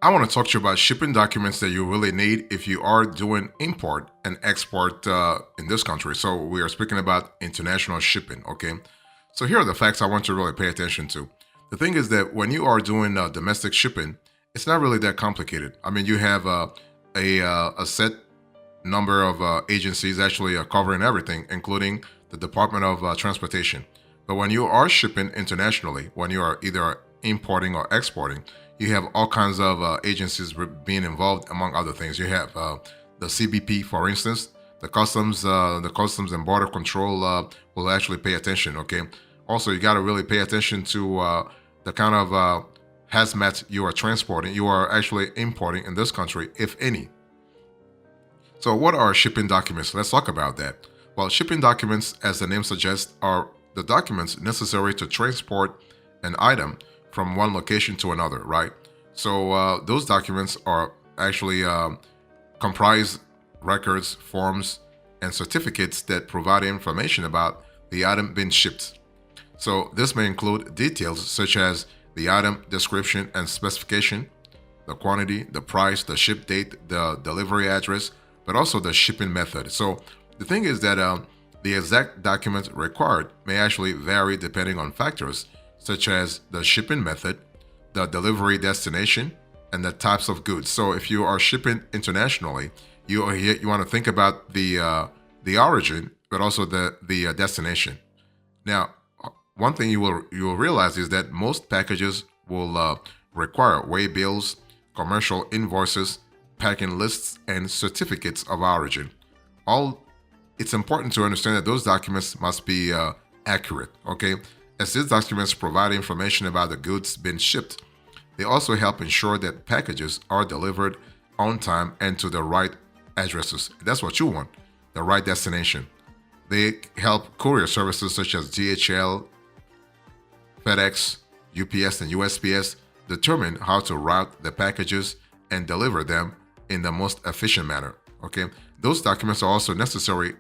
I want to talk to you about shipping documents that you really need if you are doing import and export in this country. So we are speaking about international shipping, okay? So here are the facts I want you to really pay attention to. The thing is that when you are doing domestic shipping, it's not really that complicated. I mean, you have a set number of agencies actually covering everything, including the Department of Transportation. But when you are shipping internationally, when you are either importing or exporting, you have all kinds of agencies being involved, among other things. You have the CBP, for instance, the Customs and Border Control will actually pay attention. Okay. Also, you got to really pay attention to the kind of hazmat you are transporting, you are actually importing in this country, if any. So, what are shipping documents? Let's talk about that. Well, shipping documents, as the name suggests, are the documents necessary to transport an item from one location to another, right? So, those documents are actually comprise records, forms, and certificates that provide information about the item being shipped. So, this may include details such as the item description and specification, the quantity, the price, the ship date, the delivery address, but also the shipping method. So the thing is that the exact document required may actually vary depending on factors such as the shipping method, the delivery destination, and the types of goods. So if you are shipping internationally, you want to think about the origin, but also the destination. Now, one thing you will realize is that most packages will require way bills, commercial invoices, packing lists, and certificates of origin. All It's important to understand that those documents must be accurate, okay? As these documents provide information about the goods being shipped, they also help ensure that packages are delivered on time and to the right addresses. That's what you want, the right destination. They help courier services such as DHL, FedEx, UPS, and USPS determine how to route the packages and deliver them in the most efficient manner. Okay, those documents are also necessary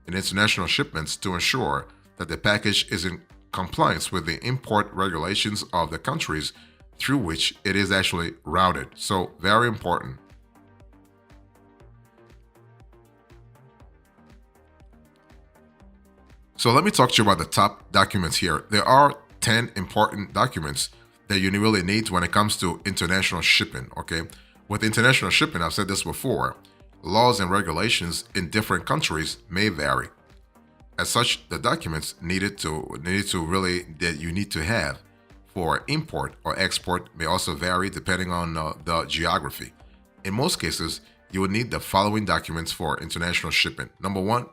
in international shipments to ensure that the package is in compliance with the import regulations of the countries through which it is actually routed. So, very important. So, let me talk to you about the top documents here. There are 10 important documents that you really need when it comes to international shipping. Okay, with international shipping, I've said this before, laws and regulations in different countries may vary. As such, the documents needed to really that you need to have for import or export may also vary depending on the geography. In most cases, you will need the following documents for international shipping. Number one,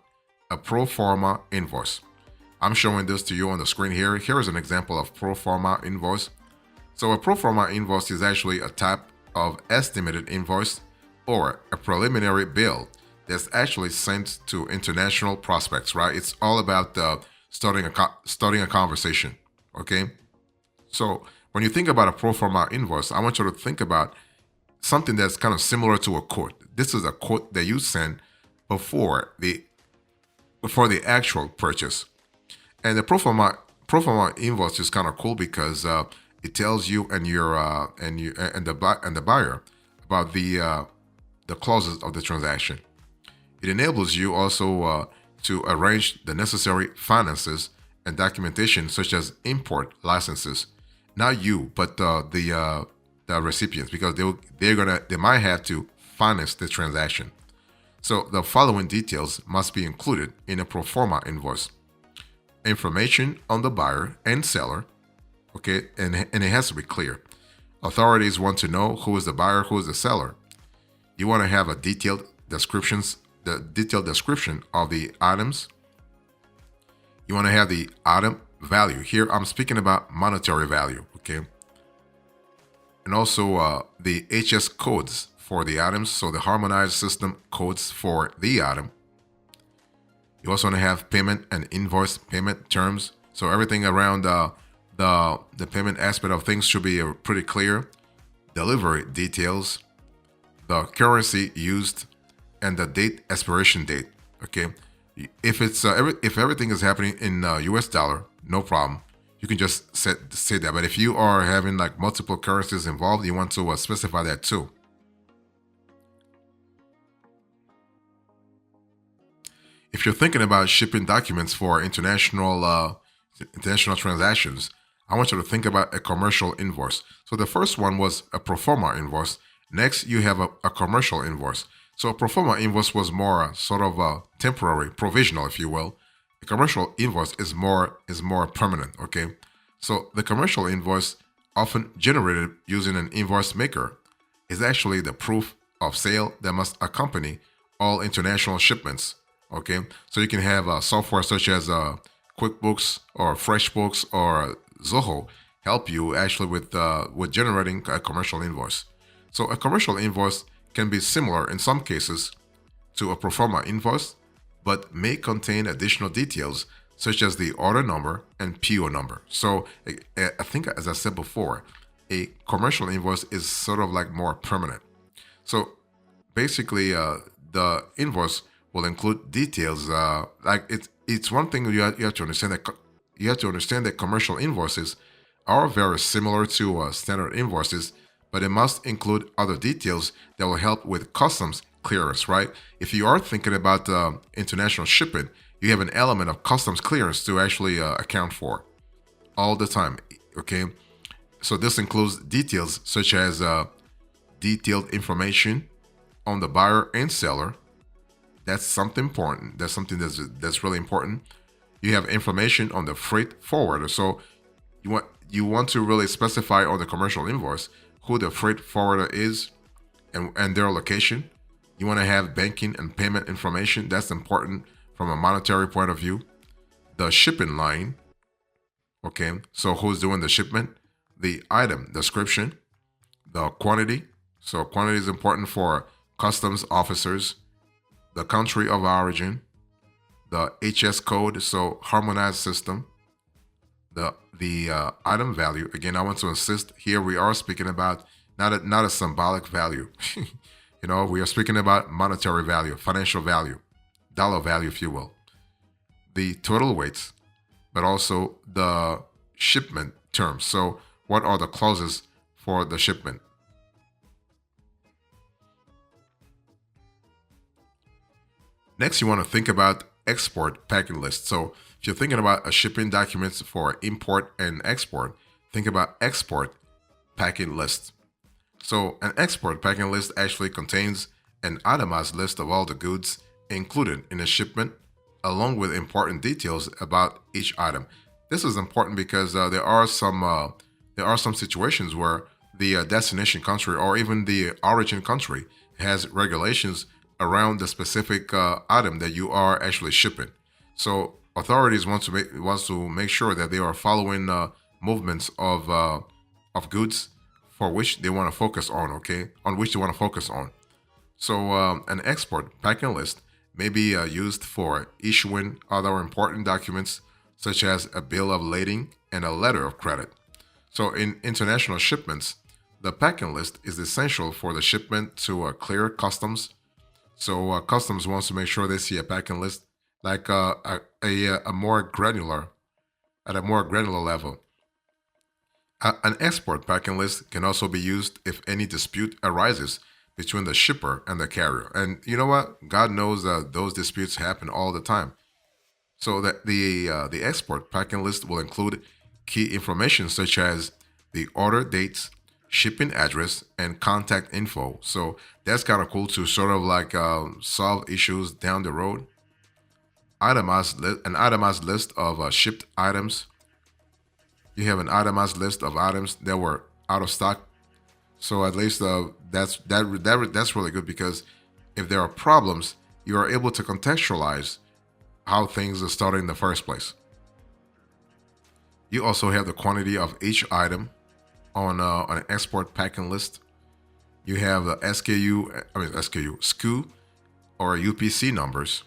a pro forma invoice. I'm showing this to you on the screen here. Here is an example of pro forma invoice. So a pro forma invoice is actually a type of estimated invoice or a preliminary bill that's actually sent to international prospects, right? It's all about starting a conversation, okay? So when you think about a pro forma invoice, I want you to think about something that's kind of similar to a quote. This is a quote that you send before the actual purchase. And the pro forma invoice is kind of cool because it tells you and your and the buyer about the clauses of the transaction. It enables you also to arrange the necessary finances and documentation, such as import licenses. Not you, but the recipients, because they might have to finance the transaction. So the following details must be included in a pro forma invoice: information on the buyer and seller, okay, and it has to be clear. Authorities want to know who is the buyer, who is the seller. You want to have the detailed description of the items. You want to have the item value. Here I'm speaking about monetary value, okay? And also the HS codes for the items, so the harmonized system codes for the item. You also want to have payment and invoice payment terms. So everything around the payment aspect of things should be pretty clear. Delivery details, the currency used, and the expiration date. Okay, if everything is happening in US dollar, no problem. you can just say that. But if you are having like multiple currencies involved, you want to specify that too. If you're thinking about shipping documents for international transactions, I want you to think about a commercial invoice. So the first one was a pro forma invoice. Next, you have a commercial invoice. So a pro forma invoice was more sort of temporary, provisional, if you will. A commercial invoice is more permanent. Okay, so the commercial invoice, often generated using an invoice maker, is actually the proof of sale that must accompany all international shipments. Okay, so you can have software such as QuickBooks or FreshBooks or Zoho help you actually with generating a commercial invoice. So a commercial invoice can be similar in some cases to a pro forma invoice, but may contain additional details such as the order number and PO number. So I think, as I said before, a commercial invoice is sort of like more permanent. So basically, the invoice will include details. Like it's one thing you have to understand that commercial invoices are very similar to standard invoices, but it must include other details that will help with customs clearance, right? If you are thinking about international shipping, you have an element of customs clearance to actually account for all the time, okay? So this includes details such as detailed information on the buyer and seller. That's something important. That's something that's really important. You have information on the freight forwarder. So you want to really specify on the commercial invoice who the freight forwarder is and their location. You want to have banking and payment information. That's important from a monetary point of view. The shipping line. Okay, so who's doing the shipment? The item description, the quantity. So quantity is important for customs officers. The country of origin, the HS code, so harmonized system, the item value. Again, I want to insist here we are speaking about not a symbolic value. We are speaking about monetary value, financial value, dollar value, if you will. The total weights, but also the shipment terms. So what are the clauses for the shipment? Next, you want to think about export packing list. So if you're thinking about a shipping documents for import and export, think about export packing list. So an export packing list actually contains an itemized list of all the goods included in a shipment, along with important details about each item. This is important because there are some situations where the destination country or even the origin country has regulations around the specific item that you are actually shipping. So authorities wants to make sure that they are following movements of goods for which they want to focus on. Okay, on which they want to focus on. So an export packing list may be used for issuing other important documents such as a bill of lading and a letter of credit. So in international shipments, the packing list is essential for the shipment to clear customs. So customs wants to make sure they see a packing list like a more granular at a more granular level. An export packing list can also be used if any dispute arises between the shipper and the carrier. And you know what? God knows that those disputes happen all the time. So that the export packing list will include key information such as the order dates, shipping address, and contact info. So that's kind of cool to sort of like solve issues down the road. An itemized list of shipped items. You have an itemized list of items that were out of stock. So at least that's really good because if there are problems, you are able to contextualize how things are started in the first place. You also have the quantity of each item on an export packing list. You have the SKU or UPC numbers,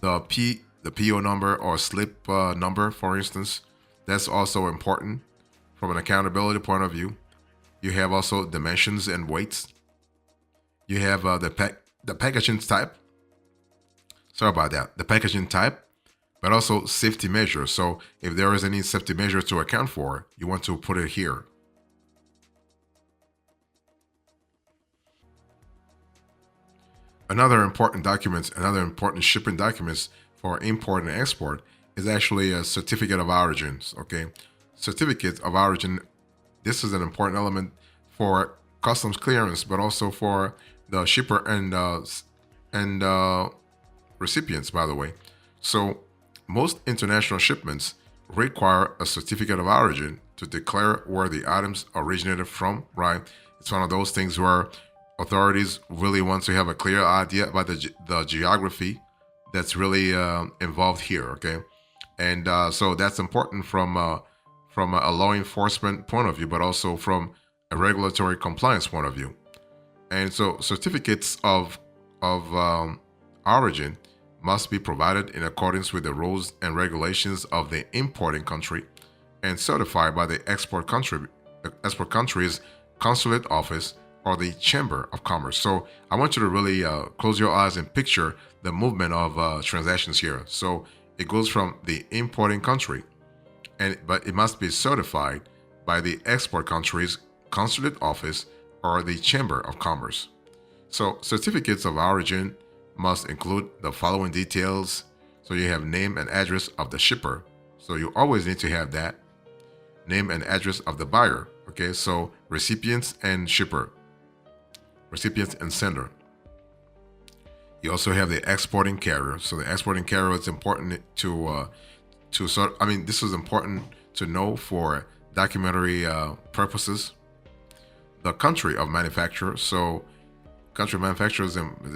the PO number or slip number, for instance. That's also important from an accountability point of view. You have also dimensions and weights. You have the packaging type. Sorry about that. The packaging type, but also safety measures. So if there is any safety measure to account for, you want to put it here. Another important documents, another important shipping documents for import and export is actually a certificate of origins. Okay, certificate of origin. This is an important element for customs clearance, but also for the shipper and recipients. By the way, so most international shipments require a certificate of origin to declare where the items originated from. Right? It's one of those things where authorities really want to have a clear idea about the geography that's really involved here. Okay, and so that's important from a law enforcement point of view, but also from a regulatory compliance point of view. And so certificates of origin must be provided in accordance with the rules and regulations of the importing country and certified by the export country's consulate office or the Chamber of Commerce. So I want you to really close your eyes and picture the movement of transactions here. So it goes from the importing country, but it must be certified by the export country's consulate office or the Chamber of Commerce. So certificates of origin must include the following details. So you have name and address of the shipper. So you always need to have that. Name and address of the buyer. Okay, so recipients and shipper, recipients and sender. You also have the exporting carrier. So the exporting carrier is important to sort. I mean, this is important to know for documentary purposes. The country of manufacturer. So country of manufacturer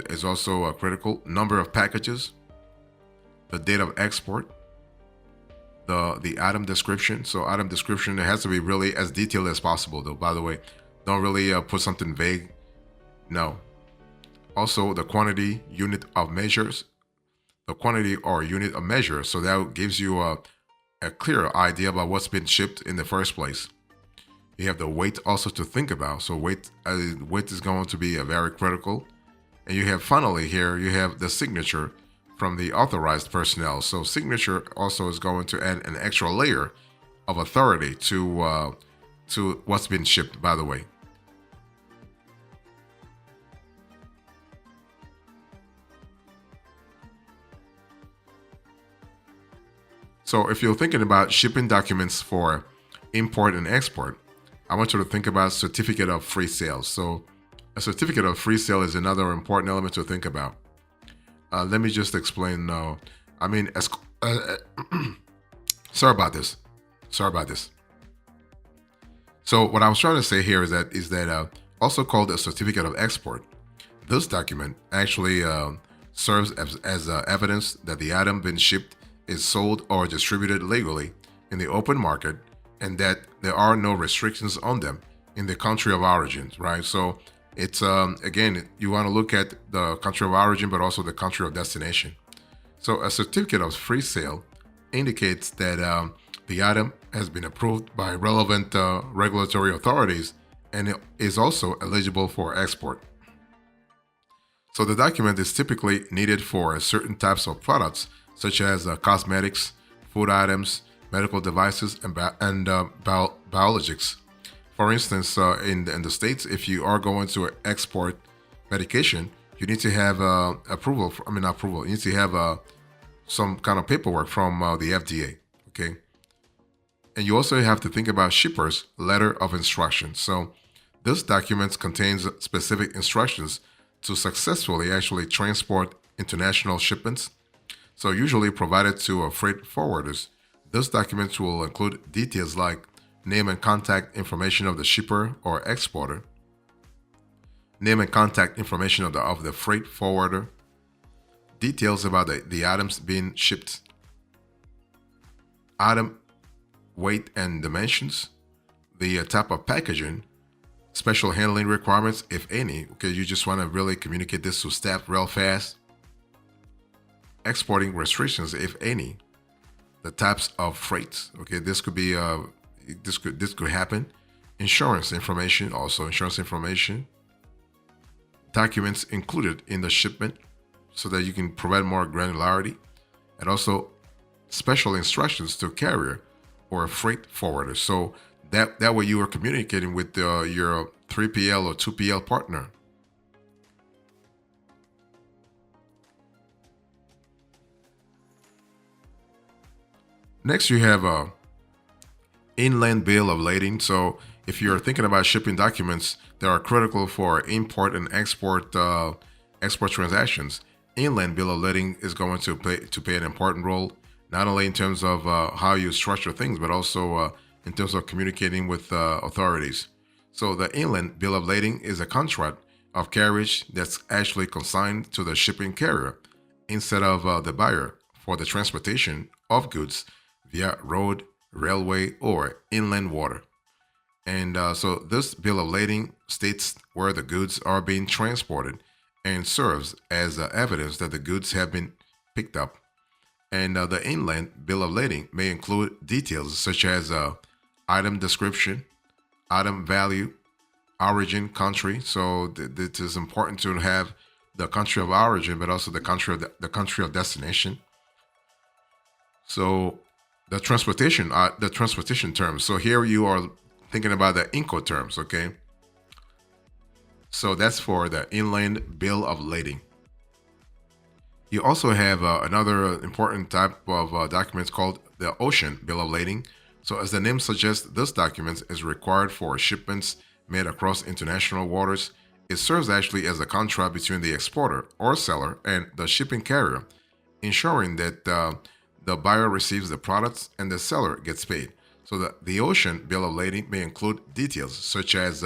is also a critical. Number of packages, the date of export, the item description. So item description, it has to be really as detailed as possible, though. By the way, don't really put something vague. No. Also, the quantity, unit of measures, the quantity or unit of measure. So that gives you a clearer idea about what's been shipped in the first place. You have the weight also to think about. So weight is going to be very critical. And you have finally here, you have the signature from the authorized personnel. So signature also is going to add an extra layer of authority to what's been shipped, by the way. So if you're thinking about shipping documents for import and export, I want you to think about certificate of free sale. So a certificate of free sale is another important element to think about. Let me just explain. I mean, sorry about this. Sorry about this. So what I was trying to say here is that also called a certificate of export. This document actually serves as evidence that the item been shipped is sold or distributed legally in the open market and that there are no restrictions on them in the country of origin, right? So it's again, you want to look at the country of origin, but also the country of destination. So a certificate of free sale indicates that the item has been approved by relevant regulatory authorities and it is also eligible for export. So the document is typically needed for certain types of products, such as cosmetics, food items, medical devices, and biologics. For instance, in the States, if you are going to export medication, you need to have approval. Not approval. You need to have some kind of paperwork from the FDA. Okay, and you also have to think about shippers' letter of instructions. So this document contains specific instructions to successfully actually transport international shipments. So usually provided to freight forwarders. This document will include details like name and contact information of the shipper or exporter, name and contact information of the freight forwarder, details about the items being shipped, item weight and dimensions, the type of packaging, special handling requirements, if any. Okay, you just want to really communicate this to staff real fast. Exporting restrictions, if any. The types of freights. Okay, this could be this could happen. Insurance information, also insurance information. Documents included in the shipment, so that you can provide more granularity, and also special instructions to carrier or a freight forwarder. So that way you are communicating with your 3PL or 2PL partner. Next, you have a inland bill of lading. So if you're thinking about shipping documents that are critical for import and export transactions, inland bill of lading is going to play an important role, not only in terms of how you structure things, but also in terms of communicating with authorities. So the inland bill of lading is a contract of carriage that's actually consigned to the shipping carrier instead of the buyer for the transportation of goods via road, railway, or inland water. And so this bill of lading states where the goods are being transported and serves as evidence that the goods have been picked up. And the inland bill of lading may include details such as item description, item value, origin, country. So it is important to have the country of origin, but also the country of destination. So the transportation terms. So here you are thinking about the Incoterms, okay? So that's for the inland bill of lading. You also have another important type of documents called the ocean bill of lading. So as the name suggests, this document is required for shipments made across international waters. It serves actually as a contract between the exporter or seller and the shipping carrier, ensuring that the buyer receives the products and the seller gets paid. So the ocean bill of lading may include details such as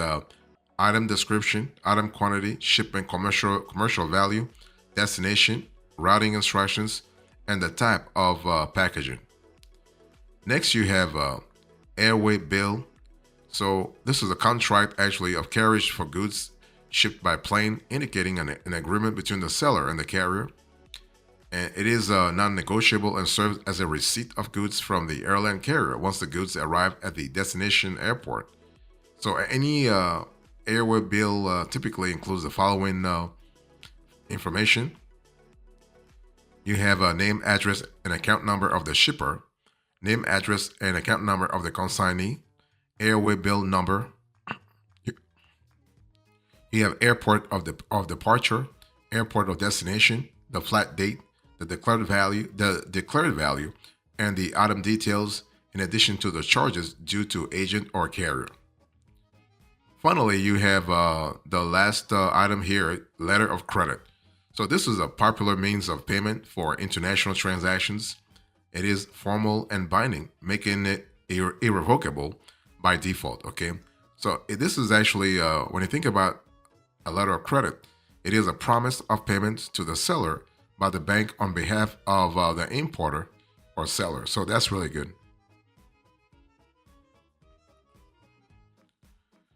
item description, item quantity, shipment commercial value, destination, routing instructions, and the type of packaging. Next, you have airway bill. So this is a contract actually of carriage for goods shipped by plane, indicating an agreement between the seller and the carrier. And it is non-negotiable and serves as a receipt of goods from the airline carrier once the goods arrive at the destination airport. So any airway bill typically includes the following information. You have a name, address, and account number of the shipper, name, address, and account number of the consignee, airway bill number. You have airport of departure, airport of destination, the flight date, the declared value, and the item details, in addition to the charges due to agent or carrier. Finally, you have the last item here, letter of credit. So this is a popular means of payment for international transactions. It is formal and binding, making it irrevocable by default. Okay, so this is actually when you think about a letter of credit, it is a promise of payment to the seller by the bank on behalf of the importer or seller. So that's really good.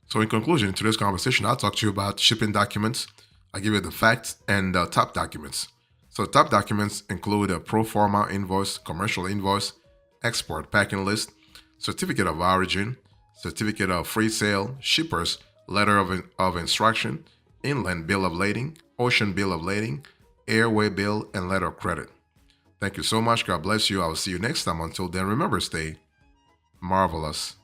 So in conclusion, in today's conversation, I'll talk to you about shipping documents. I'll give you the facts and top documents. So top documents include a pro forma invoice, commercial invoice, export packing list, certificate of origin, certificate of free sale, shipper's letter of instruction, inland bill of lading, ocean bill of lading, airway bill, and letter of credit. Thank you so much. God bless you. I will see you next time. Until then, remember, stay marvelous.